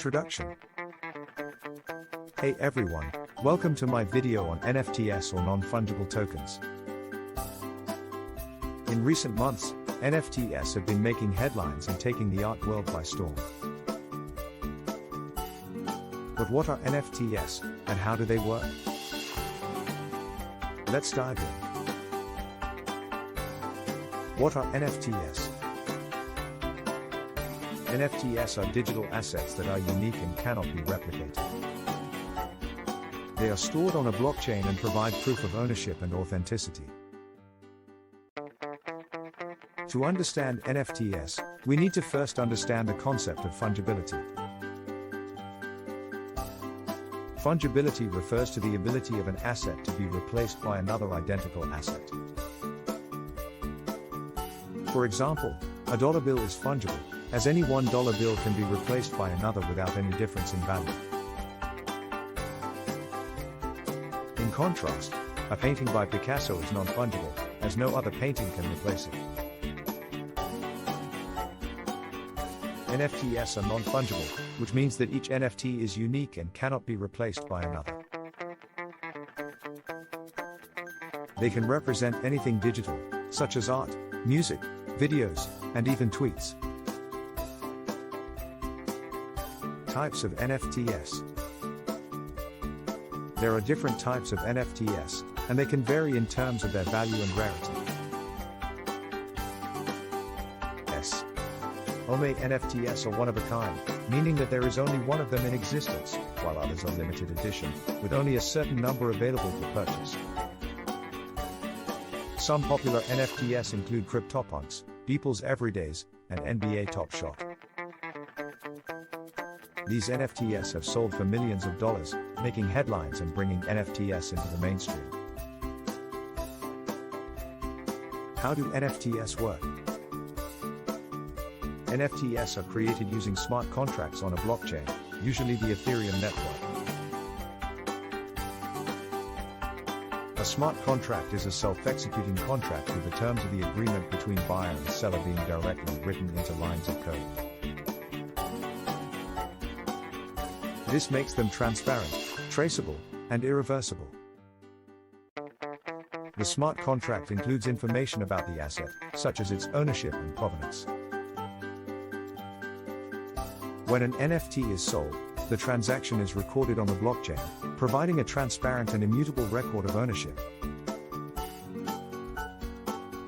Introduction. Hey everyone, welcome to my video on NFTs or non-fungible tokens. In recent months, NFTs have been making headlines and taking the art world by storm. But what are NFTs, and how do they work? Let's dive in. What are NFTs? NFTs are digital assets that are unique and cannot be replicated. They are stored on a blockchain and provide proof of ownership and authenticity. To understand NFTs, we need to first understand the concept of fungibility. Fungibility refers to the ability of an asset to be replaced by another identical asset. For example, a dollar bill is fungible, as any $1 bill can be replaced by another without any difference in value. In contrast, a painting by Picasso is non-fungible, as no other painting can replace it. NFTs are non-fungible, which means that each NFT is unique and cannot be replaced by another. They can represent anything digital, such as art, music, videos, and even tweets. Types of NFTs. There are different types of NFTs, and they can vary in terms of their value and rarity. NFTs are one of a kind, meaning that there is only one of them in existence, while others are limited edition, with only a certain number available for purchase. Some popular NFTs include CryptoPunks, Beeple's Everydays, and NBA Top Shot. These NFTs have sold for millions of dollars, making headlines and bringing NFTs into the mainstream. How do NFTs work? NFTs are created using smart contracts on a blockchain, usually the Ethereum network. A smart contract is a self-executing contract with the terms of the agreement between buyer and seller being directly written into lines of code. This makes them transparent, traceable, and irreversible. The smart contract includes information about the asset, such as its ownership and provenance. When an NFT is sold, the transaction is recorded on the blockchain, providing a transparent and immutable record of ownership.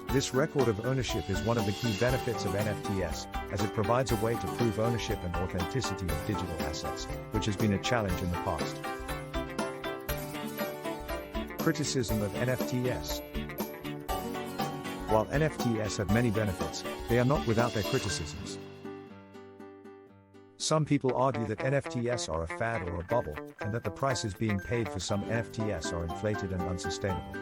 This record of ownership is one of the key benefits of NFTs, as it provides a way to prove ownership and authenticity of digital assets, which has been a challenge in the past. Criticism of NFTs. While NFTs have many benefits, they are not without their criticisms. Some people argue that NFTs are a fad or a bubble, and that the prices being paid for some NFTs are inflated and unsustainable.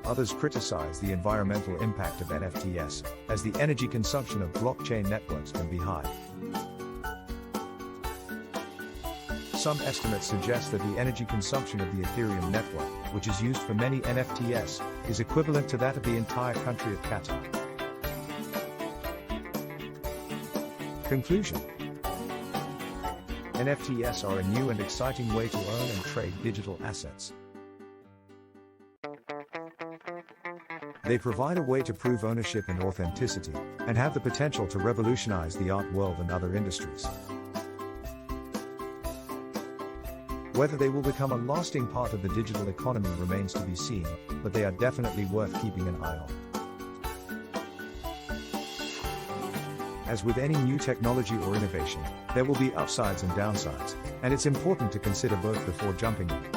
Others criticize the environmental impact of NFTs, as the energy consumption of blockchain networks can be high. Some estimates suggest that the energy consumption of the Ethereum network, which is used for many NFTs, is equivalent to that of the entire country of Qatar. Conclusion. NFTs are a new and exciting way to own and trade digital assets. They provide a way to prove ownership and authenticity, and have the potential to revolutionize the art world and other industries. Whether they will become a lasting part of the digital economy remains to be seen, but they are definitely worth keeping an eye on. As with any new technology or innovation, there will be upsides and downsides, and it's important to consider both before jumping in.